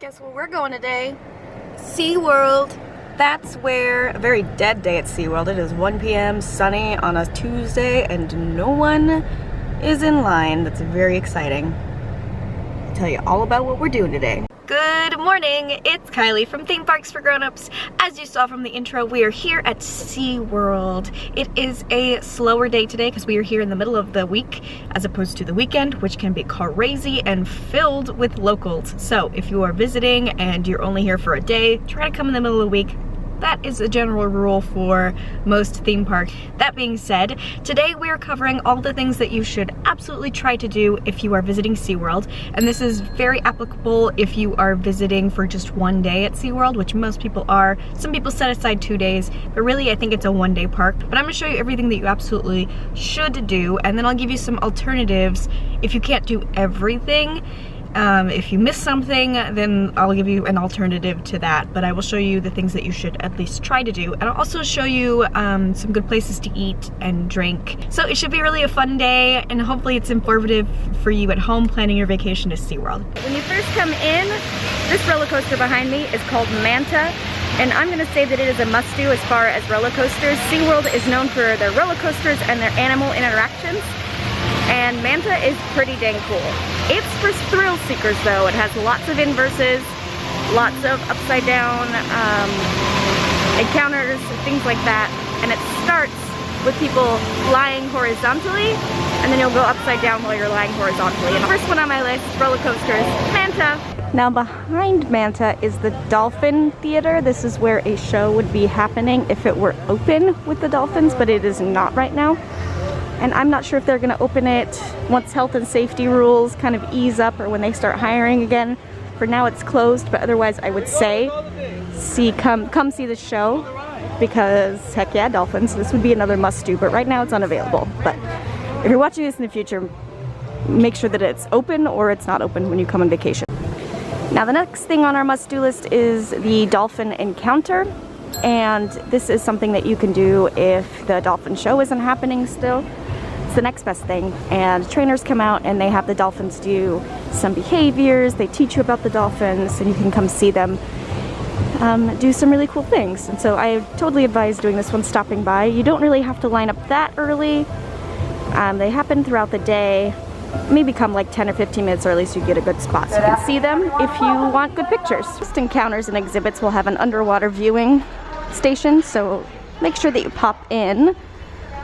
Guess where we're going today? SeaWorld. That's where, a very dead day at SeaWorld. It is 1 p.m. sunny on a Tuesday and no one is in line. That's very exciting. I'll tell you all about what we're doing today. Good morning, it's Kylie from Theme Parks for Grown-Ups. As you saw from the intro, we are here at SeaWorld. It is a slower day today because we are here in the middle of the week as opposed to the weekend, which can be crazy and filled with locals. So if you are visiting and you're only here for a day, try to come in the middle of the week. That is a general rule for most theme parks. That being said, today we are covering all the things that you should absolutely try to do if you are visiting SeaWorld. And this is very applicable if you are visiting for just one day at SeaWorld, which most people are. Some people set aside 2 days, but really I think it's a one-day park. But I'm gonna show you everything that you absolutely should do, and then I'll give you some alternatives if you can't do everything. If you miss something, then I'll give you an alternative to that, but I will show you the things that you should at least try to do. And I'll also show you some good places to eat and drink. So it should be really a fun day, and hopefully it's informative for you at home planning your vacation to SeaWorld. When you first come in, this roller coaster behind me is called Manta, and I'm gonna say that it is a must-do as far as roller coasters. SeaWorld is known for their roller coasters and their animal interactions, and Manta is pretty dang cool. It's for thrill seekers though. It has lots of inverses, lots of upside down encounters, things like that. And it starts with people lying horizontally, and then you'll go upside down while you're lying horizontally. And the first one on my list, roller coasters, Manta. Now behind Manta is the Dolphin Theater. This is where a show would be happening if it were open with the dolphins, but it is not right now. And I'm not sure if they're gonna open it once health and safety rules kind of ease up or when they start hiring again. For now it's closed, but otherwise I would say come see the show, because heck yeah, dolphins, this would be another must-do, but right now it's unavailable. But if you're watching this in the future, make sure that it's open or it's not open when you come on vacation. Now the next thing on our must-do list is the Dolphin Encounter. And this is something that you can do if the dolphin show isn't happening still. It's the next best thing, and trainers come out and they have the dolphins do some behaviors, they teach you about the dolphins, and you can come see them do some really cool things. And so I totally advise doing this one, stopping by. You don't really have to line up that early. They happen throughout the day. Maybe come like 10 or 15 minutes early so you get a good spot so you can see them if you want good pictures. Most encounters and exhibits will have an underwater viewing station, so make sure that you pop in.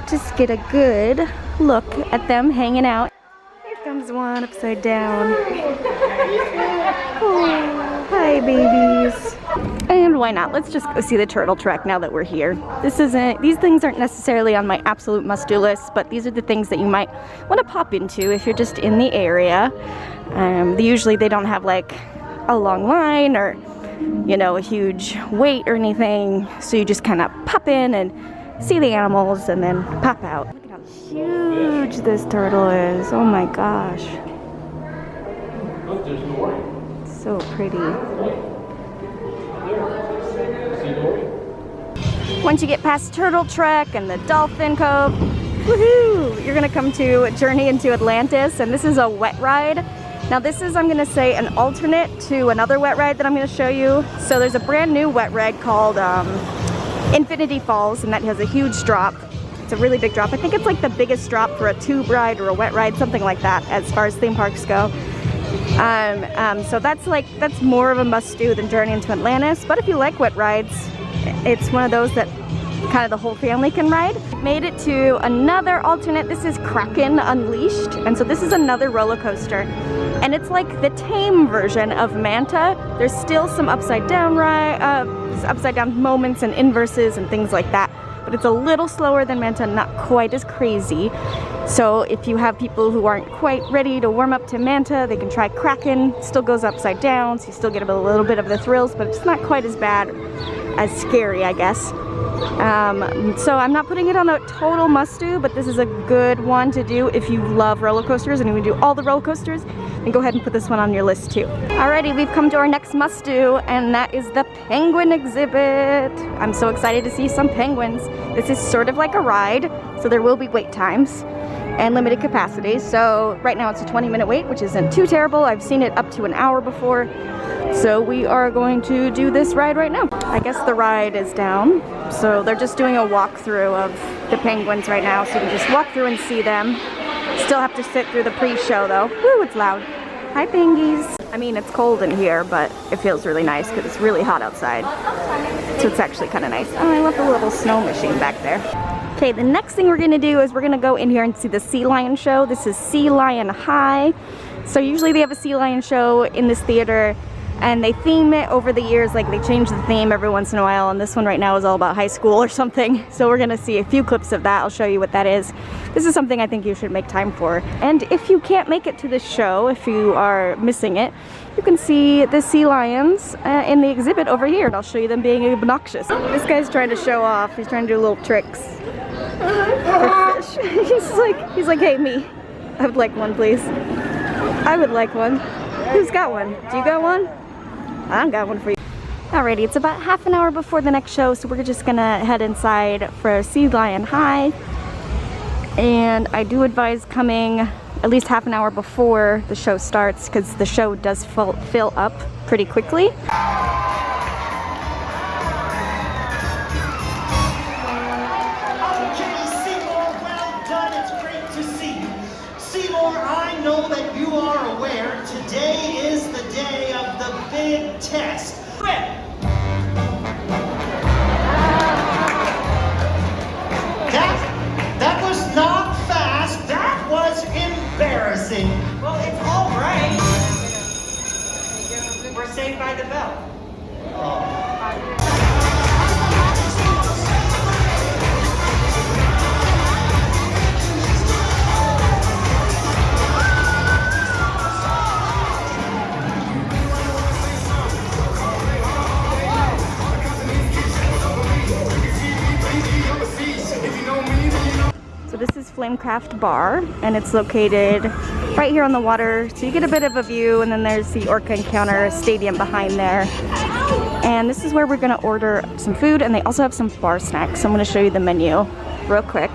Just get a good look at them hanging out. Here comes one upside down. Oh, hi babies. And why not? Let's just go see the turtle track now that we're here. These things aren't necessarily on my absolute must-do list, but these are the things that you might want to pop into if you're just in the area. Usually they don't have like a long line or, you know, a huge wait or anything, so you just kind of pop in and see the animals and then pop out. Look at how huge this turtle is. Oh my gosh. So pretty. Once you get past Turtle Trek and the Dolphin Cove, woohoo, you're gonna come to Journey into Atlantis, and this is a wet ride. Now this is, I'm gonna say, an alternate to another wet ride that I'm gonna show you. So there's a brand new wet ride called Infinity Falls, and that has a huge drop. It's a really big drop. I think it's like the biggest drop for a tube ride or a wet ride, something like that, as far as theme parks go. So that's more of a must-do than Journey into Atlantis. But if you like wet rides, it's one of those that kind of the whole family can ride. Made it to another alternate. This is Kraken Unleashed, and so this is another roller coaster, and it's like the tame version of Manta. There's still some upside down moments and inverses and things like that, but it's a little slower than Manta, not quite as crazy. So if you have people who aren't quite ready to warm up to Manta, they can try Kraken. Still goes upside down, so you still get a little bit of the thrills, but it's not quite as bad, as scary, I guess. So I'm not putting it on a total must-do, but this is a good one to do if you love roller coasters and you want to do all the roller coasters. Then go ahead and put this one on your list too. Alrighty, we've come to our next must-do, and that is the penguin exhibit. I'm so excited to see some penguins. This is sort of like a ride, so there will be wait times and limited capacity. So right now it's a 20-minute wait, which isn't too terrible. I've seen it up to an hour before. So we are going to do this ride right now. I guess the ride is down. So they're just doing a walkthrough of the penguins right now. So you can just walk through and see them. Still have to sit through the pre-show though. Woo, it's loud. Hi, pengies. I mean, it's cold in here, but it feels really nice because it's really hot outside. So it's actually kind of nice. Oh, I love the little snow machine back there. Okay, the next thing we're gonna do is we're gonna go in here and see the sea lion show. This is Sea Lion High. So usually they have a sea lion show in this theater and they theme it over the years, like they change the theme every once in a while, and this one right now is all about high school or something. So we're gonna see a few clips of that. I'll show you what that is. This is something I think you should make time for. And if you can't make it to this show, if you are missing it, you can see the sea lions in the exhibit over here, and I'll show you them being obnoxious. This guy's trying to show off. He's trying to do little tricks for fish. he's like, hey, me. I would like one, please. I would like one. Who's got one? Do you got one? I got one for you. Alrighty, it's about half an hour before the next show, so we're just gonna head inside for Sea Lion High. And I do advise coming at least half an hour before the show starts because the show does fill up pretty quickly. I know that you are aware today is the day of the big test. That was not fast. That was embarrassing. Well, it's all right. We're saved by the bell. Oh. This is Flamecraft Bar, and it's located right here on the water, so you get a bit of a view, and then there's the Orca Encounter stadium behind there. And this is where we're gonna order some food, and they also have some bar snacks, so I'm gonna show you the menu real quick.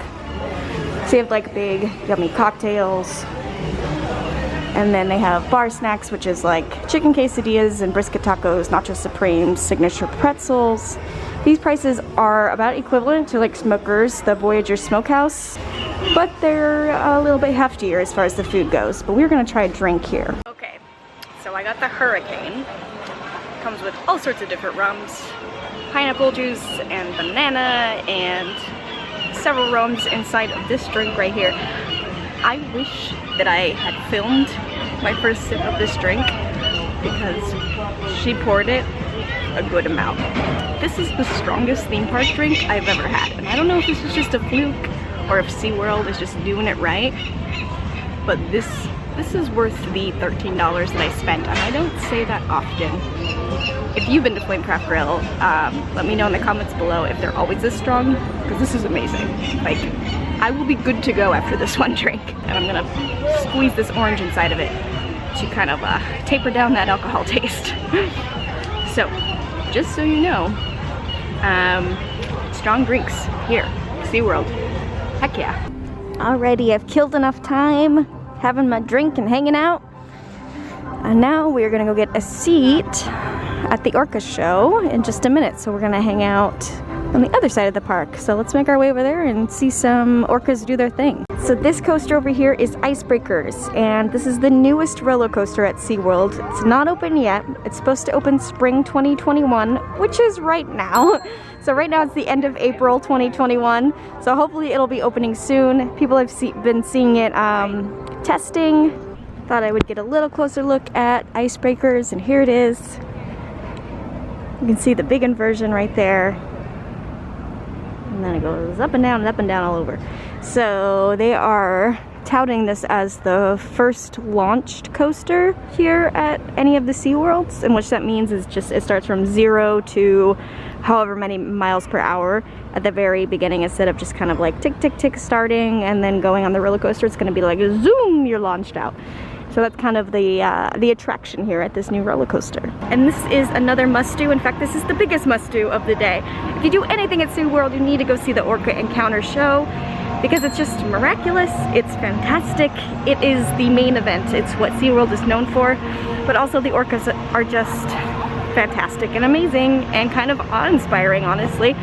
So you have like big yummy cocktails, and then they have bar snacks, which is like chicken quesadillas and brisket tacos, nacho supremes, signature pretzels. These prices are about equivalent to like Smoker's, the Voyager Smokehouse, but they're a little bit heftier as far as the food goes. But we're gonna try a drink here. Okay, so I got the Hurricane. Comes with all sorts of different rums, pineapple juice and banana and several rums inside of this drink right here. I wish that I had filmed my first sip of this drink because she poured it a good amount. This is the strongest theme park drink I've ever had, and I don't know if this is just a fluke or if SeaWorld is just doing it right, but this is worth the $13 that I spent, and I don't say that often. If you've been to Flamecraft Grill, let me know in the comments below if they're always this strong, because this is amazing. Like, I will be good to go after this one drink, and I'm gonna squeeze this orange inside of it to kind of taper down that alcohol taste. So, just so you know, strong drinks here, SeaWorld. Heck yeah. Alrighty, I've killed enough time having my drink and hanging out. And now we're gonna go get a seat at the Orca show in just a minute. So we're gonna hang out on the other side of the park. So let's make our way over there and see some orcas do their thing. So this coaster over here is Icebreakers, and this is the newest roller coaster at SeaWorld. It's not open yet. It's supposed to open spring 2021, which is right now. So right now it's the end of April 2021. So hopefully it'll be opening soon. People have been seeing it testing. Thought I would get a little closer look at Icebreakers, and here it is. You can see the big inversion right there. And then it goes up and down all over. So they are touting this as the first launched coaster here at any of the SeaWorlds, and which that means is just it starts from 0 to however many miles per hour at the very beginning, instead of just kind of like tick tick tick starting and then going on the roller coaster. It's going to be like zoom, you're launched out. So that's kind of the attraction here at this new roller coaster. And this is another must-do. In fact, this is the biggest must-do of the day. If you do anything at SeaWorld, you need to go see the Orca Encounter show. because it's just miraculous, it's fantastic, it is the main event, it's what SeaWorld is known for, but also the orcas are just fantastic and amazing and kind of awe-inspiring, honestly.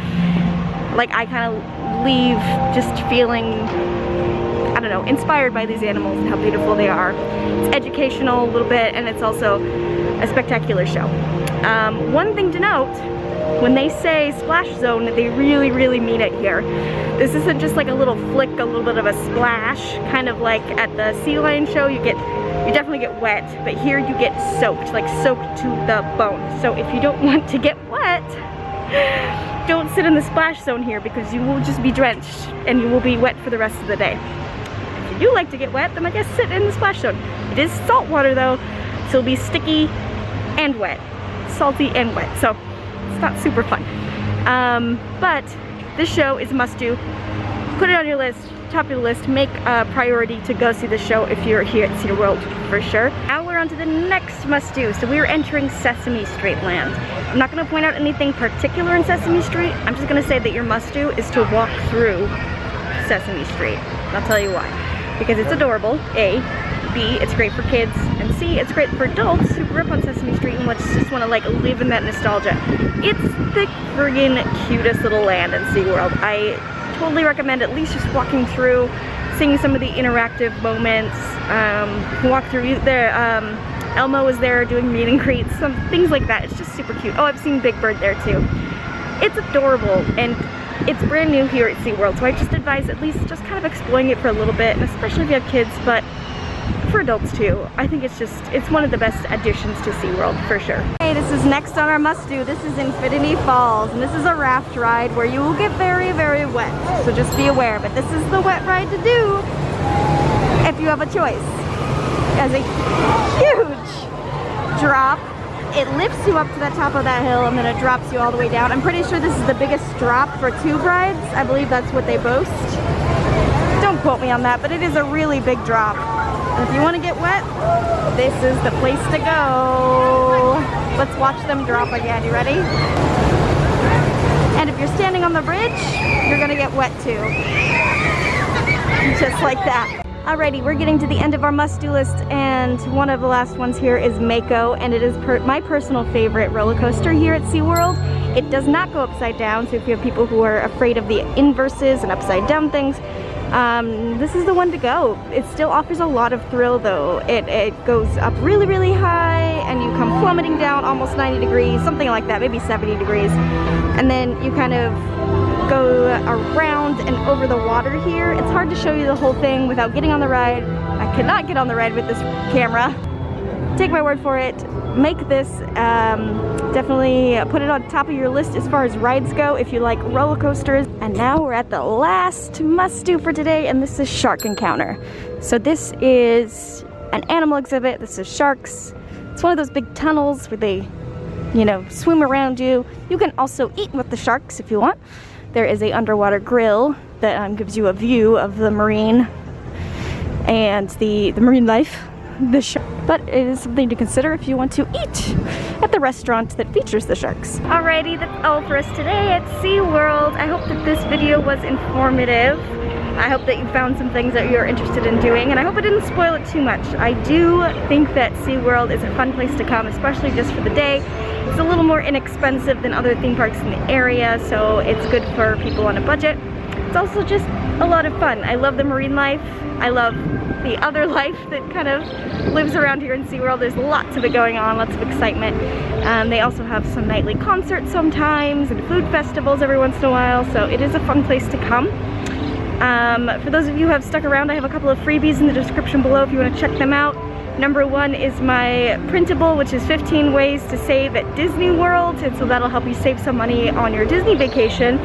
Like, I kind of leave just feeling, I don't know, inspired by these animals and how beautiful they are. It's educational a little bit, and it's also a spectacular show. One thing to note, when they say splash zone, they really mean it here. This isn't just like a little flick, a little bit of a splash, kind of like at the sea lion show. You definitely get wet, but here you get soaked, like soaked to the bone. So if you don't want to get wet, don't sit in the splash zone here, because you will just be drenched and you will be wet for the rest of the day. If you do like to get wet, then I guess sit in the splash zone. It is salt water though, so it'll be sticky and wet, salty and wet, so it's not super fun. But this show is a must-do. Put it on your list, top of the list, make a priority to go see the show if you're here at SeaWorld for sure. Now we're on to the next must-do. So we're entering Sesame Street land. I'm not going to point out anything particular in Sesame Street. I'm just going to say that your must-do is to walk through Sesame Street. And I'll tell you why. Because it's adorable, A. B, it's great for kids, and C, it's great for adults who grew up on Sesame Street and just want to like live in that nostalgia. It's the friggin' cutest little land in SeaWorld. I totally recommend at least just walking through, seeing some of the interactive moments. Walk through there. Elmo is there doing meet and greets, some things like that. It's just super cute. Oh, I've seen Big Bird there too. It's adorable, and it's brand new here at SeaWorld, so I just advise at least just kind of exploring it for a little bit, and especially if you have kids, but for adults too. I think it's one of the best additions to SeaWorld for sure. Okay, this is next on our must-do. This is Infinity Falls, and this is a raft ride where you will get very wet. So just be aware, but this is the wet ride to do if you have a choice. It has a huge drop. It lifts you up to the top of that hill and then it drops you all the way down. I'm pretty sure this is the biggest drop for tube rides. I believe that's what they boast. Don't quote me on that, but it is a really big drop. And if you want to get wet, this is the place to go. Let's watch them drop again. You ready? And if you're standing on the bridge, you're gonna get wet too. Just like that. Alrighty, we're getting to the end of our must-do list, and one of the last ones here is Mako, and it is my personal favorite roller coaster here at SeaWorld. It does not go upside down, so if you have people who are afraid of the inverses and upside down things, this is the one to go. It still offers a lot of thrill though. It goes up really high and you come plummeting down almost 90 degrees, something like that, maybe 70 degrees. And then you kind of go around and over the water here. It's hard to show you the whole thing without getting on the ride. I cannot get on the ride with this camera. Take my word for it. Make this, definitely put it on top of your list as far as rides go if you like roller coasters. And now we're at the last must-do for today, and this is Shark Encounter. So this is an animal exhibit. This is sharks. It's one of those big tunnels where they, you know, swim around you. You can also eat with the sharks if you want. There is a underwater grill that gives you a view of the marine and the marine life. But it is something to consider if you want to eat at the restaurant that features the sharks. Alrighty, that's all for us today at SeaWorld. I hope that this video was informative. I hope that you found some things that you're interested in doing, and I hope I didn't spoil it too much. I do think that SeaWorld is a fun place to come, especially just for the day. It's a little more inexpensive than other theme parks in the area, so it's good for people on a budget. It's also just a lot of fun. I love the marine life. I love the other life that kind of lives around here in SeaWorld. There's lots of it going on, lots of excitement. They also have some nightly concerts sometimes and food festivals every once in a while, so it is a fun place to come. For those of you who have stuck around, I have a couple of freebies in the description below if you want to check them out. Number one is my printable, which is 15 ways to save at Disney World, and so that'll help you save some money on your Disney vacation.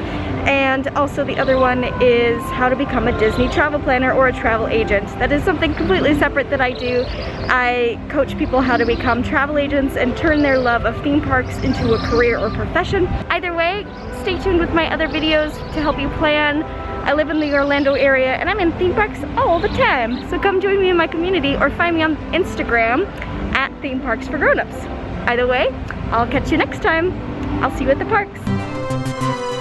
And also the other one is how to become a Disney travel planner or a travel agent. That is something completely separate that I do. I coach people how to become travel agents and turn their love of theme parks into a career or profession. Either way, stay tuned with my other videos to help you plan. I live in the Orlando area and I'm in theme parks all the time. So come join me in my community or find me on Instagram at Theme Parks for Grown-ups. Either way, I'll catch you next time. I'll see you at the parks.